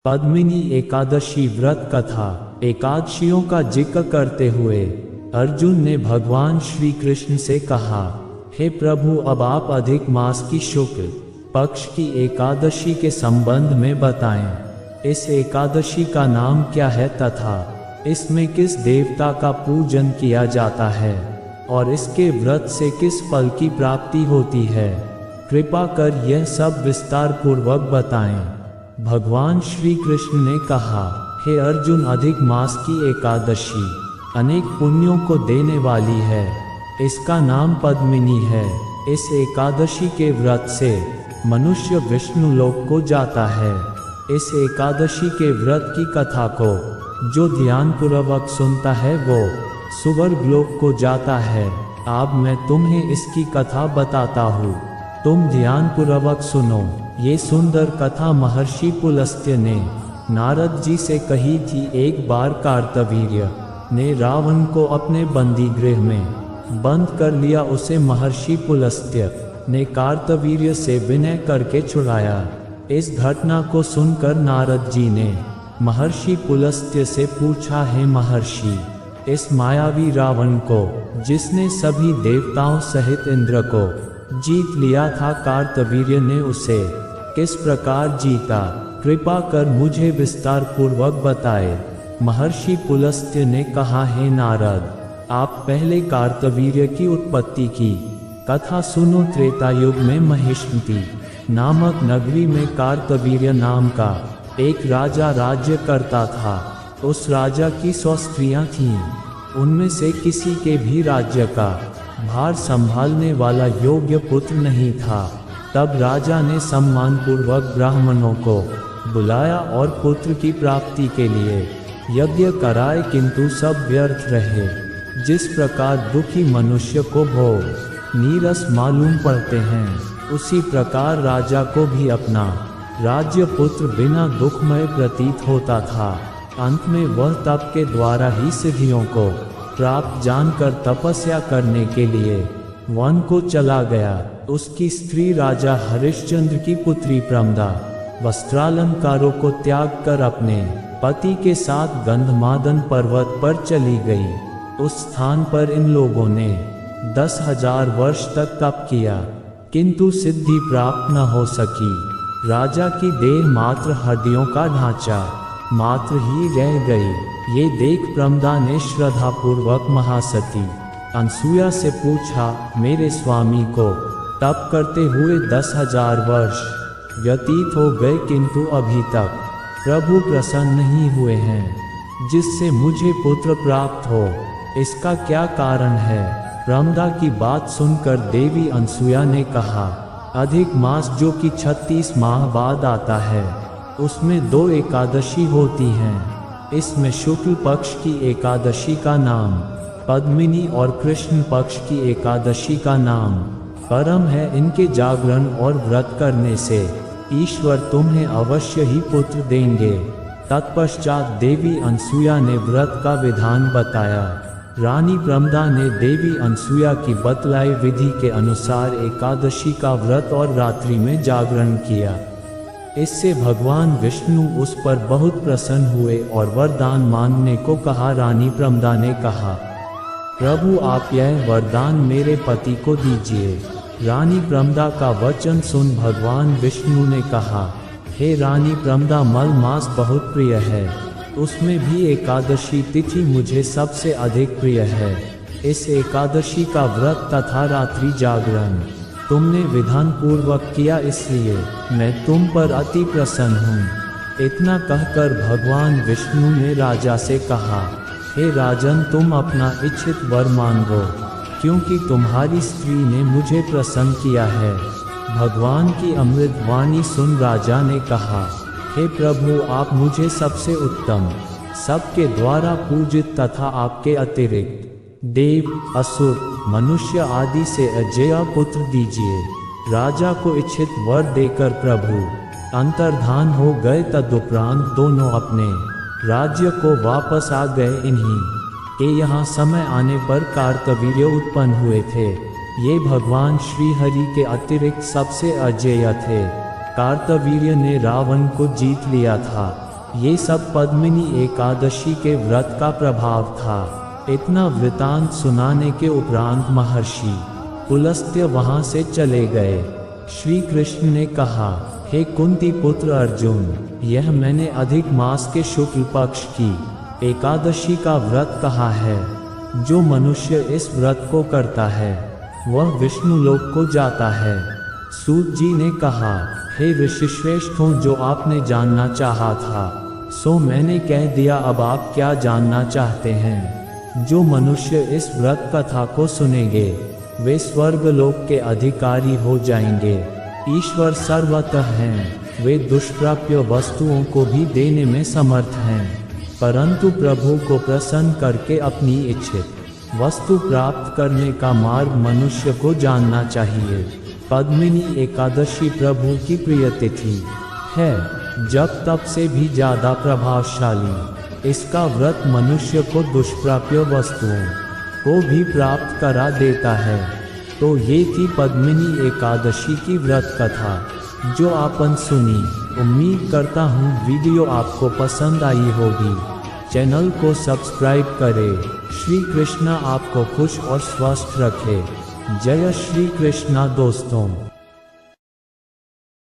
पद्मिनी एकादशी व्रत कथा। एकादशियों का जिक्र करते हुए अर्जुन ने भगवान श्री कृष्ण से कहा, हे प्रभु, अब आप अधिक मास की शुक्ल पक्ष की एकादशी के संबंध में बताएं। इस एकादशी का नाम क्या है तथा इसमें किस देवता का पूजन किया जाता है और इसके व्रत से किस फल की प्राप्ति होती है। कृपा कर यह सब विस्तार पूर्वक बताएं। भगवान श्री कृष्ण ने कहा, हे अर्जुन, अधिक मास की एकादशी अनेक पुण्यों को देने वाली है। इसका नाम पद्मिनी है। इस एकादशी के व्रत से मनुष्य विष्णु लोक को जाता है। इस एकादशी के व्रत की कथा को जो ध्यानपूर्वक सुनता है वो स्वर्ग लोक को जाता है। अब मैं तुम्हें इसकी कथा बताता हूँ, तुम ध्यानपूर्वक सुनो। ये सुंदर कथा महर्षि पुलस्त्य ने नारद जी से कही थी। एक बार कार्तवीर्य ने रावण को अपने बंदी गृह में बंद कर लिया। उसे महर्षि पुलस्त्य ने कार्तवीर्य से विनय करके छुड़ाया। इस घटना को सुनकर नारद जी ने महर्षि पुलस्त्य से पूछा, हे महर्षि, इस मायावी रावण को, जिसने सभी देवताओं सहित इंद्र को जीत लिया था, कार्तवीर्य ने उसे किस प्रकार जीता? कृपा कर मुझे विस्तार पूर्वक बताए। महर्षि पुलस्त्य ने कहा, हे नारद, आप पहले कार्तवीर्य की उत्पत्ति की कथा सुनो। त्रेता युग में महिष्मती नामक नगरी में कार्तवीर्य नाम का एक राजा राज्य करता था। उस राजा की 100 स्त्रियां थीं। उनमें से किसी के भी राज्य का भार संभालने वाला योग्य पुत्र नहीं था। तब राजा ने सम्मानपूर्वक ब्राह्मणों को बुलाया और पुत्र की प्राप्ति के लिए यज्ञ कराए, किंतु सब व्यर्थ रहे। जिस प्रकार दुखी मनुष्य को भोग नीरस मालूम पड़ते हैं, उसी प्रकार राजा को भी अपना राज्य पुत्र बिना दुखमय प्रतीत होता था। अंत में वह तप के द्वारा ही सिद्धियों को प्राप्त जानकर तपस्या करने के लिए वन को चला गया। उसकी स्त्री राजा हरिश्चंद्र की पुत्री प्रमदा वस्त्रालंकारों को त्याग कर अपने पति के साथ गंधमादन पर्वत पर चली गई। उस स्थान पर इन लोगों ने 10,000 वर्ष तक तप किया, किंतु सिद्धि प्राप्त न हो सकी। राजा की देह मात्र हड्डियों का ढांचा मात्र ही रह गई। ये देख प्रमदा ने श्रद्धापूर्वक महासती अनसुया से पूछा, मेरे स्वामी को तप करते हुए 10,000 वर्ष व्यतीत हो गए, किंतु अभी तक प्रभु प्रसन्न नहीं हुए हैं जिससे मुझे पुत्र प्राप्त हो। इसका क्या कारण है? प्रमदा की बात सुनकर देवी अनसुया ने कहा, अधिक मास जो कि 36 माह बाद आता है, उसमें 2 एकादशी होती हैं। इसमें शुक्ल पक्ष की एकादशी का नाम पद्मिनी और कृष्ण पक्ष की एकादशी का नाम परम है। इनके जागरण और व्रत करने से ईश्वर तुम्हें अवश्य ही पुत्र देंगे। तत्पश्चात देवी अनसुया ने व्रत का विधान बताया। रानी प्रमदा ने देवी अनसुया की बतलाई विधि के अनुसार एकादशी का व्रत और रात्रि में जागरण किया। इससे भगवान विष्णु उस पर बहुत प्रसन्न हुए और वरदान मांगने को कहा। रानी प्रमदा ने कहा, प्रभु, आप यह वरदान मेरे पति को दीजिए। रानी प्रमदा का वचन सुन भगवान विष्णु ने कहा, हे रानी प्रमदा, मल मास बहुत प्रिय है, उसमें भी एकादशी तिथि मुझे सबसे अधिक प्रिय है। इस एकादशी का व्रत तथा रात्रि जागरण तुमने विधान पूर्वक किया, इसलिए मैं तुम पर अति प्रसन्न हूँ। इतना कहकर भगवान विष्णु ने राजा से कहा, हे राजन, तुम अपना इच्छित वर मांगो, क्योंकि तुम्हारी स्त्री ने मुझे प्रसन्न किया है। भगवान की अमृत वाणी सुन राजा ने कहा, हे प्रभु, आप मुझे सबसे उत्तम, सबके द्वारा पूजित तथा आपके अतिरिक्त देव, असुर, मनुष्य आदि से अजेय पुत्र दीजिए। राजा को इच्छित वर देकर प्रभु अंतर्धान हो गए। तदुपरांत दोनों अपने राज्य को वापस आ गए। इन्हीं के यहाँ समय आने पर कार्तवीर्य उत्पन्न हुए थे। ये भगवान श्री हरि के अतिरिक्त सबसे अजेय थे। कार्तवीर्य ने रावण को जीत लिया था। ये सब पद्मिनी एकादशी के व्रत का प्रभाव था। इतना वृतांत सुनाने के उपरांत महर्षि पुलस्त्य वहां से चले गए। श्री कृष्ण ने कहा, हे कुंती पुत्र अर्जुन, यह मैंने अधिक मास के शुक्ल पक्ष की एकादशी का व्रत कहा है। जो मनुष्य इस व्रत को करता है वह विष्णु लोक को जाता है। सूत जी ने कहा, हे ऋषिश्रेष्ठों, जो आपने जानना चाहा था सो मैंने कह दिया, अब आप क्या जानना चाहते हैं। जो मनुष्य इस व्रत कथा को सुनेंगे वे स्वर्ग लोक के अधिकारी हो जाएंगे। ईश्वर सर्वतः हैं, वे दुष्प्राप्य वस्तुओं को भी देने में समर्थ हैं, परंतु प्रभु को प्रसन्न करके अपनी इच्छित वस्तु प्राप्त करने का मार्ग मनुष्य को जानना चाहिए। पद्मिनी एकादशी प्रभु की प्रिय तिथि है, जब तप से भी ज्यादा प्रभावशाली। इसका व्रत मनुष्य को दुष्प्राप्य वस्तुओं को भी प्राप्त करा देता है। तो ये थी पद्मिनी एकादशी की व्रत कथा जो आपन सुनी। उम्मीद करता हूँ वीडियो आपको पसंद आई होगी। चैनल को सब्सक्राइब करें। श्री कृष्णा आपको खुश और स्वस्थ रखे। जय श्री कृष्णा दोस्तों।